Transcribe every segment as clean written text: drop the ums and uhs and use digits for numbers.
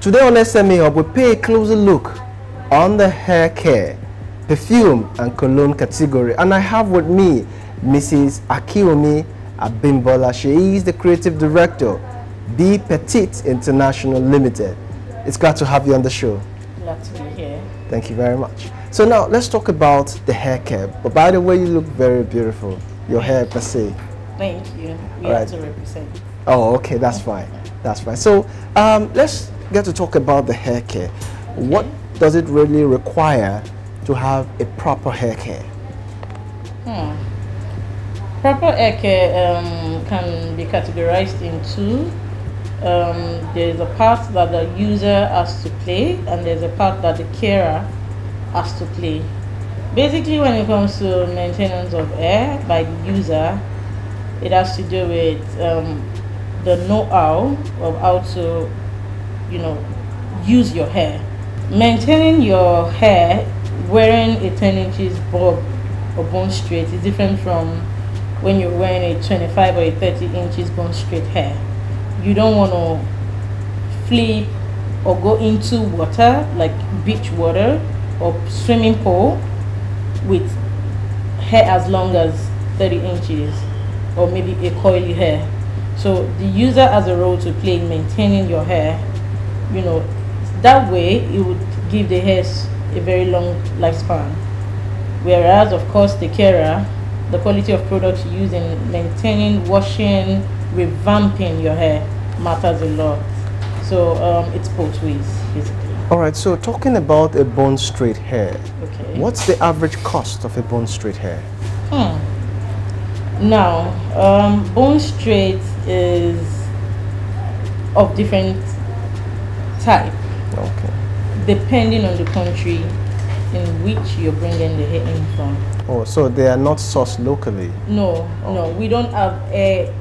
Today on SMA Hub, we pay a closer look on the hair care, perfume and cologne category. And I have with me Mrs. Akiomi Abimbola. She is the creative director, Be Petite International Limited. It's glad to have you on the show. Glad to be here. Thank you very much. So now let's talk about the hair care. But by the way, you look very beautiful. Your hair per se. Thank you. We All have right. to represent. Oh, okay, that's fine. That's fine. So let's get to talk about the hair care. What does it really require to have a proper hair care? Proper hair care can be categorized into there's a part that the user has to play and there's a part that the carer has to play. Basically, when it comes to maintenance of hair by the user, it has to do with the know-how of how to, use your hair. Maintaining your hair wearing a 10 inches bob or bone straight is different from when you're wearing a 25 or a 30 inches bone straight hair. You don't want to flip or go into water like beach water or swimming pool with hair as long as 30 inches or maybe a coily hair. So the user has a role to play in maintaining your hair. That way it would give the hairs a very long lifespan. Whereas, of course, the carer, the quality of products you use in maintaining, washing, revamping your hair matters a lot. So it's both ways, basically. All right, so talking about a bone straight hair, Okay. what's the average cost of a bone straight hair? Now, bone straight is of different type. Okay. Depending on the country in which you're bringing the hair in from. Oh, so they are not sourced locally? No, no, we don't have hair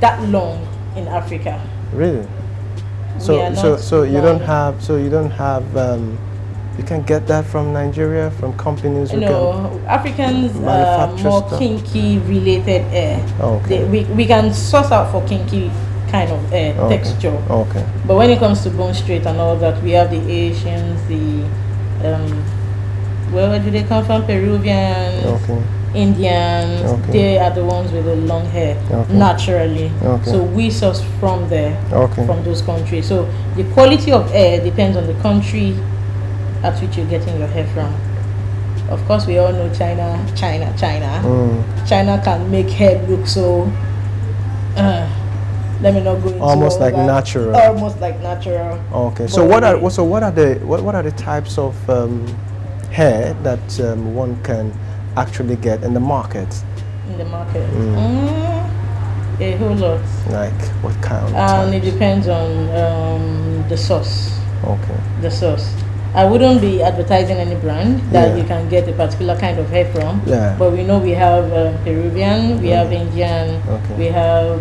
that long in Africa. Really? We are not So you long. don't have you can get that from Nigeria, from companies who No, Africans are manufacture more stuff? kinky related hair. Okay. We can source out for kinky kind of hair texture. Okay. But when it comes to bone straight and all that, we have the Asians, the where do they come from? Peruvians, Okay. Indians. Okay. They are the ones with the long hair Okay. naturally. Okay. So we source from there, Okay. from those countries. So the quality of hair depends on the country at which you're getting your hair from. Of course, we all know China. China can make hair look so. Let me not go into Almost all like that. natural. Almost like natural. Okay. So what are the types of hair that one can actually get in the market? In the market, a whole lot. Like what kind? And it depends on the source. Okay. The source. I wouldn't be advertising any brand that Yeah. you can get a particular kind of hair from. Yeah. But we know we have Peruvian, we have Indian, Okay. we have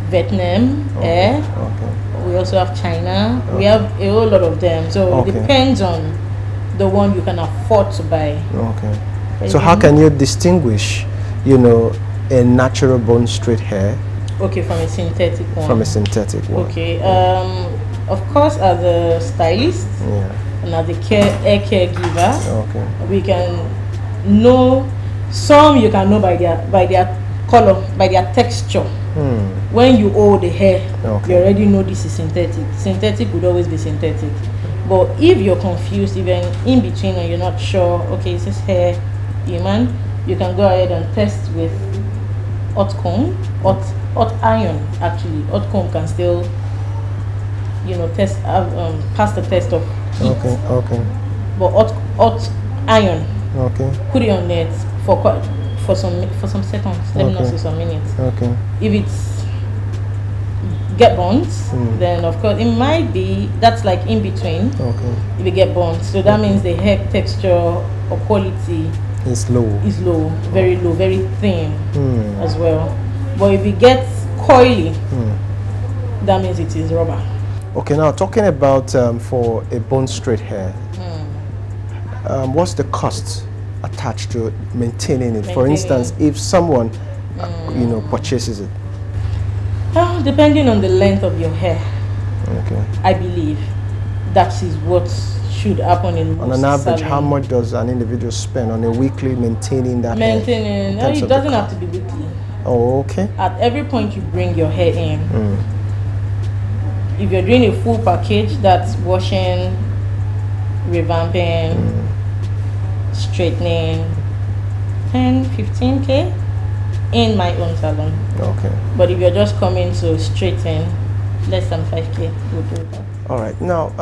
Vietnam hair. Okay. We also have China. We have a whole lot of them. So Okay. it depends on the one you can afford to buy. Okay. So how can you distinguish, a natural bone straight hair Okay, from a synthetic one. from a synthetic one? Okay. Of course, as a stylist Yeah. and as a hair caregiver, Okay. we can know some. You can know by their color, by their texture. When you hold the hair, Okay. you already know this is synthetic. Synthetic would always be synthetic. But if you're confused, even in between, and you're not sure, okay, is this hair human? You can go ahead and test with hot comb, hot iron. Actually, hot comb can still, pass the test of heat. Okay. Okay. But hot iron, Okay. put it on it for some seconds. Let me not Okay. say some minutes. Okay. If it's get burns, then of course it might be that's like in between. Okay. If you get burns, so that means the hair texture or quality It's low. is low, very low, very thin as well. But if it gets coily, that means it is rubber. Okay. Now talking about for a bone straight hair, what's the cost attached to maintaining it? For instance, if someone purchases it. Depending on the length of your hair. Okay. I believe that is what should happen in most On an average, salons. how much does an individual spend on a weekly maintaining that hair? Maintaining, no, it doesn't have to be weekly. Oh, okay. At every point you bring your hair in, Mm. if you're doing a full package, that's washing, revamping, straightening, 10-15K in my own salon. Okay. But if you're just coming to straighten, less than 5K will do that. All right. Now,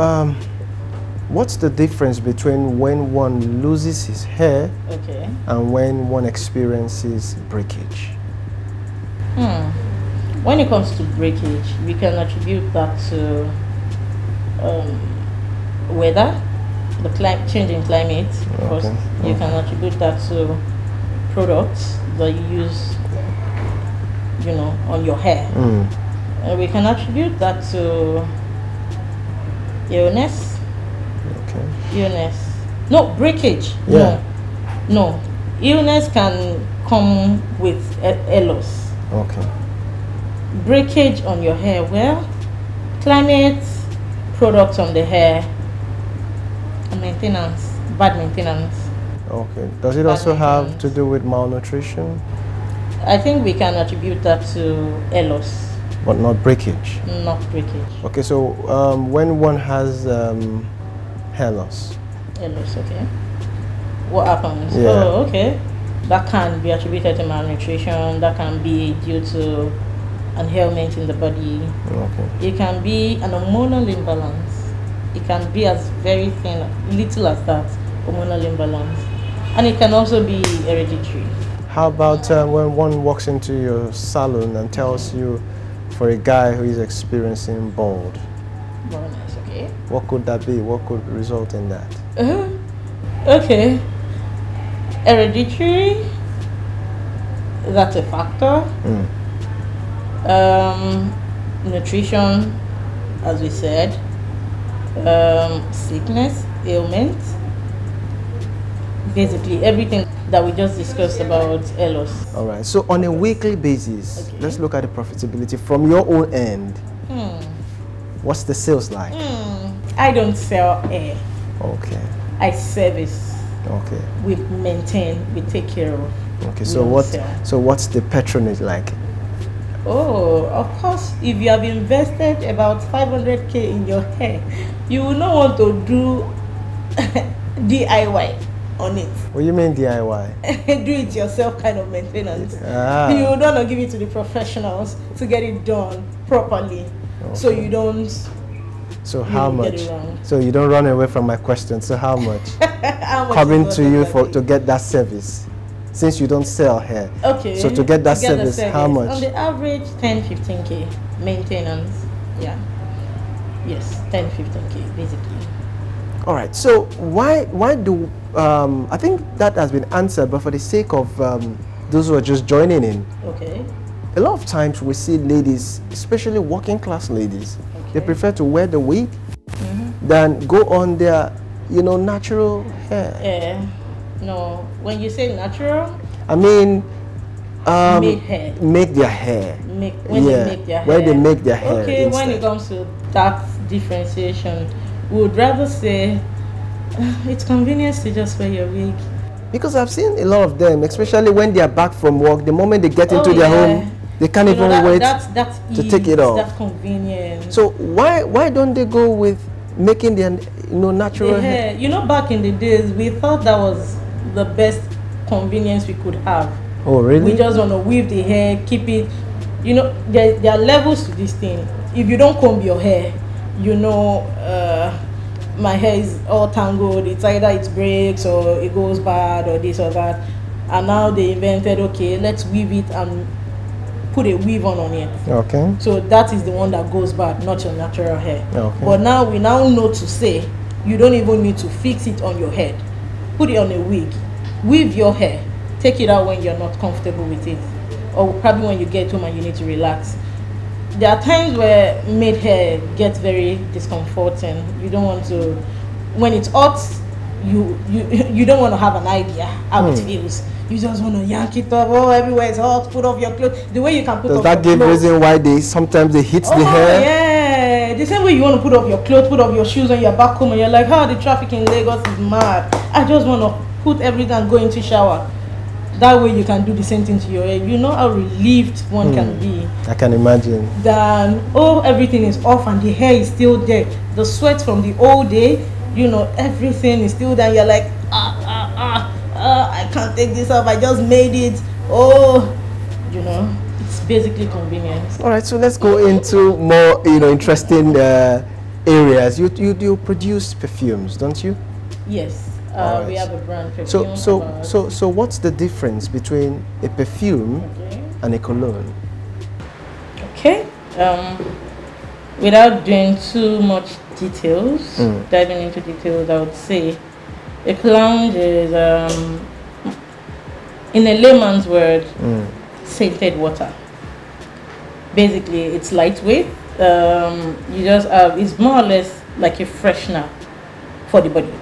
what's the difference between when one loses his hair Okay. and when one experiences breakage? When it comes to breakage, we can attribute that to weather, the change in climate. First, you can attribute that to products that you use, on your hair. We can attribute that to illness. Okay. Illness. No, breakage. Yeah. No. Illness can come with a loss. Okay. Breakage on your hair, well, climate, products on the hair, and maintenance, bad maintenance. Okay. Does it also have to do with malnutrition? I think we can attribute that to hair loss. But not breakage? Not breakage. Okay, so when one has hair loss? Hair loss, okay. What happens? Yeah. Oh, okay. That can be attributed to malnutrition, that can be due to an ailment in the body. Okay. It can be an hormonal imbalance. It can be as very thin, little as that, hormonal imbalance. And it can also be hereditary. How about when one walks into your salon and tells you, for a guy who is experiencing bald? Very nice, okay. What could that be? What could result in that? Okay. Hereditary, that's a factor. Nutrition, as we said. Sickness, ailment. Basically, everything that we just discussed about hair loss. All right. So on a weekly basis, let's look at the profitability from your own end. What's the sales like? I don't sell hair. Okay. I service. Okay. We maintain. We take care of. Okay. So what's the patronage like? Oh, of course. If you have invested about 500K in your hair, you will not want to do DIY on it. What do you mean DIY? Do it yourself kind of maintenance. Ah. You don't want to give it to the professionals to get it done properly. Okay. So you don't. So how much? Get it wrong. So you don't run away from my question. So how much? How much Coming is to you exactly? to get that service, since you don't sell hair. Okay. So to get that service, how much? On the average, 10-15K maintenance. Yeah. Yes, 10-15K basically. All right. So why do I think that has been answered, but for the sake of those who are just joining in, Okay. a lot of times we see ladies, especially working class ladies, they prefer to wear the wig than go on their, natural hair. No, when you say natural, I mean, made hair. make their hair. When they make their hair. When they make their hair. Okay, when it comes to that differentiation, we would rather say it's convenience to just wear your wig. Because I've seen a lot of them, especially when they are back from work, the moment they get into their home, they can't even wait to take it off. That's convenient. So why don't they go with making their natural hair? Back in the days, we thought that was the best convenience we could have. Oh, really? We just want to weave the hair, keep it. There are levels to this thing. If you don't comb your hair, my hair is all tangled. It's either it breaks or it goes bad or this or that. And now they invented, okay, let's weave it and put a weave on it. Okay. So that is the one that goes bad, not your natural hair. Okay. But now we know to say you don't even need to fix it on your head. Put it on a wig. Weave your hair. Take it out when you're not comfortable with it, or probably when you get home and you need to relax. There are times where made hair gets very discomforting. You don't want to, when it's hot, you don't want to have an idea how it feels. You just want to yank it off. Oh, everywhere is hot. Put off your clothes. The way you can put off your clothes. Does that give reason why sometimes they hit the hair? Yeah, the same way you want to put up your clothes, put up your shoes, and you're back home and you're like, the traffic in Lagos is mad. I just want to put everything and go into shower. That way you can do the same thing to your hair. You know how relieved one can be. I can imagine. Then, everything is off and the hair is still there. The sweat from the whole day, you know, everything is still there. You're like, I can't take this off. I just made it. You know, it's basically convenience. All right, so let's go into more, interesting areas. You produce perfumes, don't you? Yes. Right. We have a brand perfume. So what's the difference between a perfume and a cologne? Okay. Without doing too much details, diving into details, I would say a cologne is, in a layman's word, scented water. Basically, it's lightweight. You just it's more or less like a freshener for the body.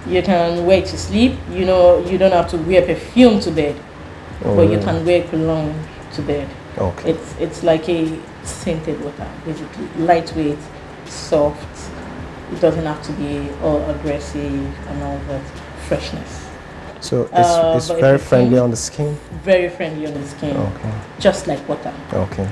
You can wear it to sleep. You know, you don't have to wear perfume to bed, but you can wear cologne to bed. Okay. It's like a scented water, basically lightweight, soft. It doesn't have to be all aggressive and all that. Freshness. So it's very friendly on the skin. Very friendly on the skin. Okay. Just like water. Okay.